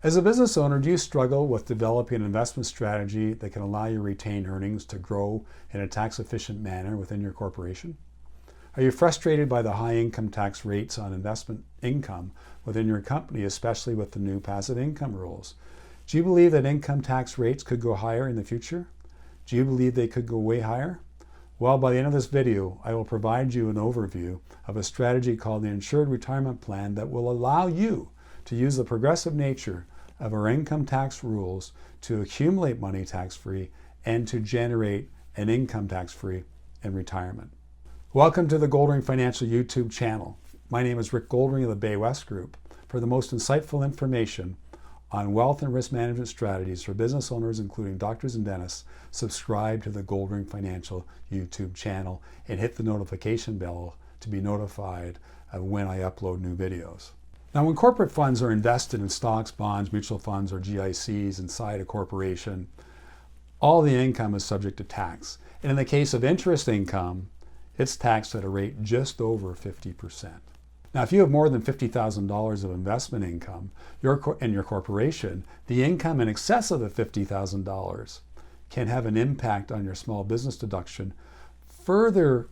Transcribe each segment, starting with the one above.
As a business owner, do you struggle with developing an investment strategy that can allow your retained earnings to grow in a tax-efficient manner within your corporation? Are you frustrated by the high income tax rates on investment income within your company, especially with the new passive income rules? Do you believe that income tax rates could go higher in the future? Do you believe they could go way higher? Well, by the end of this video, I will provide you an overview of a strategy called the Insured Retirement Plan that will allow you to use the progressive nature of our income tax rules to accumulate money tax-free and to generate an income tax-free in retirement. Welcome to the Goldring Financial YouTube channel. My name is Rick Goldring of the Bay West Group. For the most insightful information on wealth and risk management strategies for business owners, including doctors and dentists, subscribe to the Goldring Financial YouTube channel and hit the notification bell to be notified of when I upload new videos. Now, when corporate funds are invested in stocks, bonds, mutual funds, or GICs inside a corporation, all the income is subject to tax. And in the case of interest income, it's taxed at a rate just over 50%. Now, if you have more than $50,000 of investment income in your corporation, the income in excess of the $50,000 can have an impact on your small business deduction, further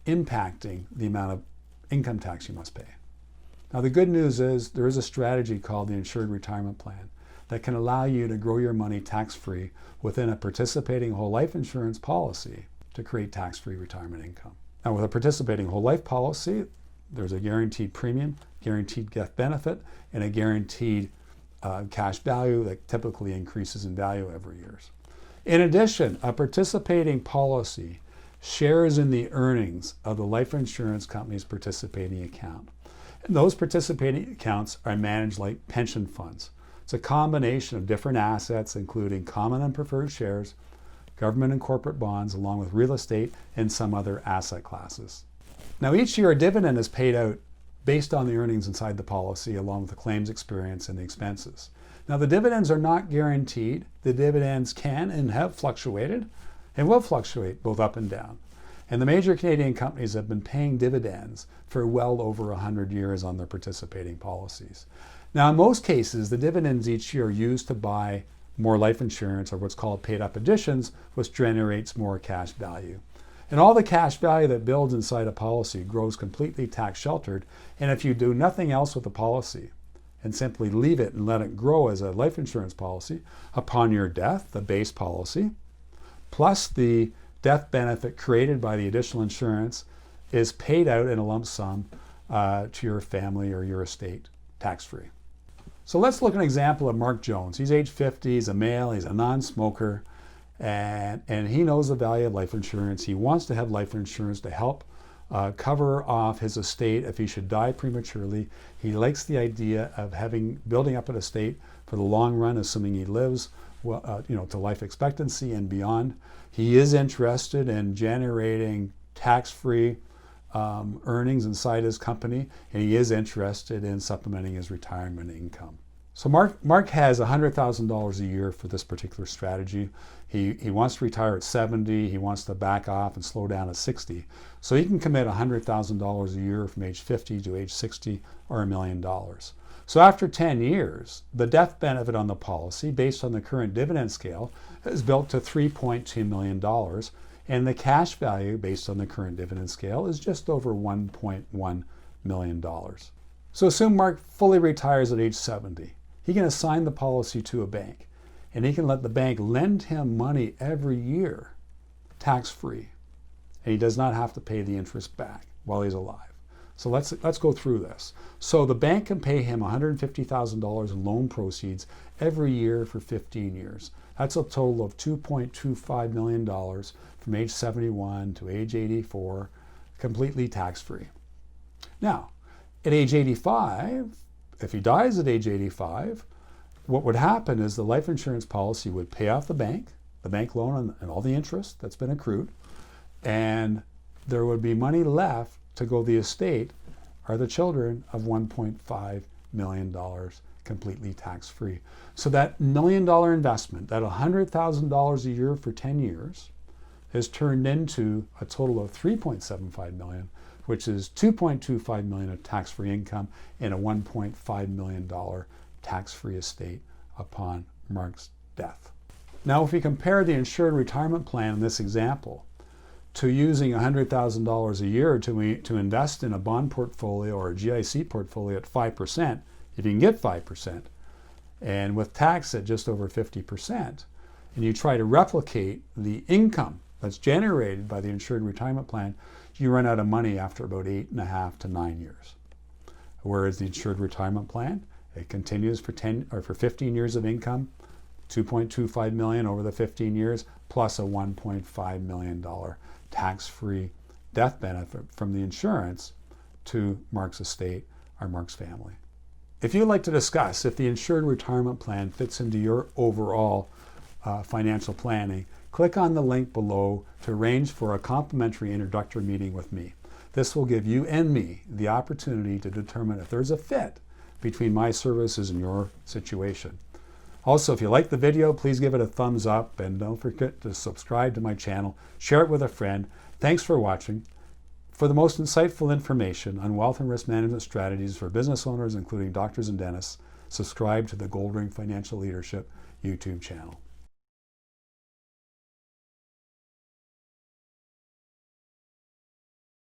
impacting the amount of income tax you must pay. Now, the good news is there is a strategy called the Insured Retirement Plan that can allow you to grow your money tax-free within a participating whole life insurance policy to create tax-free retirement income. Now, with a participating whole life policy, there's a guaranteed premium, guaranteed death benefit, and a guaranteed cash value that typically increases in value every year. In addition, a participating policy shares in the earnings of the life insurance company's participating account. And those participating accounts are managed like pension funds. It's a combination of different assets, including common and preferred shares, government and corporate bonds, along with real estate and some other asset classes. Now, each year a dividend is paid out based on the earnings inside the policy, along with the claims experience and the expenses. Now, the dividends are not guaranteed. The dividends can and have fluctuated and will fluctuate both up and down. And the major Canadian companies have been paying dividends for well over 100 years on their participating policies. Now, in most cases, the dividends each year are used to buy more life insurance, or what's called paid up additions, which generates more cash value. And all the cash value that builds inside a policy grows completely tax sheltered. And if you do nothing else with the policy and simply leave it and let it grow as a life insurance policy, upon your death, the base policy, plus the death benefit created by the additional insurance is paid out in a lump sum to your family or your estate, tax-free. So let's look at an example of Mark Jones. He's age 50, he's a male, he's a non-smoker, and he knows the value of life insurance. He wants to have life insurance to help cover off his estate if he should die prematurely. He likes the idea of building up an estate for the long run, assuming he lives to life expectancy and beyond. He is interested in generating tax-free earnings inside his company, and he is interested in supplementing his retirement income. So Mark has $100,000 a year for this particular strategy. He wants to retire at 70. He wants to back off and slow down at 60. So he can commit $100,000 a year from age 50 to age 60, or $1 million. So after 10 years, the death benefit on the policy, based on the current dividend scale, is built to $3.2 million. And the cash value, based on the current dividend scale, is just over $1.1 million. So assume Mark fully retires at age 70. He can assign the policy to a bank, and he can let the bank lend him money every year, tax-free. And he does not have to pay the interest back while he's alive. So let's go through this. So the bank can pay him $150,000 in loan proceeds every year for 15 years. That's a total of $2.25 million from age 71 to age 84, completely tax-free. Now, at age 85, if he dies at age 85, what would happen is the life insurance policy would pay off the bank loan and all the interest that's been accrued, and there would be money left to go to the estate or the children of $1.5 million, completely tax-free. So that $1 million investment, that $100,000 a year for 10 years, has turned into a total of $3.75 million, which is $2.25 million of tax-free income and a $1.5 million tax-free estate upon Mark's death. Now, if we compare the Insured Retirement Plan in this example to using $100,000 a year to invest in a bond portfolio or a GIC portfolio at 5%, if you can get 5%, and with tax at just over 50%, and you try to replicate the income that's generated by the Insured Retirement Plan, you run out of money after about 8.5 to 9 years. Whereas the Insured Retirement Plan, it continues for 15 years of income, $2.25 million over the 15 years, plus a $1.5 million tax-free death benefit from the insurance to Mark's estate or Mark's family. If you'd like to discuss if the Insured Retirement Plan fits into your overall financial planning, click on the link below to arrange for a complimentary introductory meeting with me. This will give you and me the opportunity to determine if there's a fit between my services and your situation. Also, if you like the video, please give it a thumbs up and don't forget to subscribe to my channel. Share it with a friend. Thanks for watching. For the most insightful information on wealth and risk management strategies for business owners, including doctors and dentists, subscribe to the Goldring Financial Leadership YouTube channel.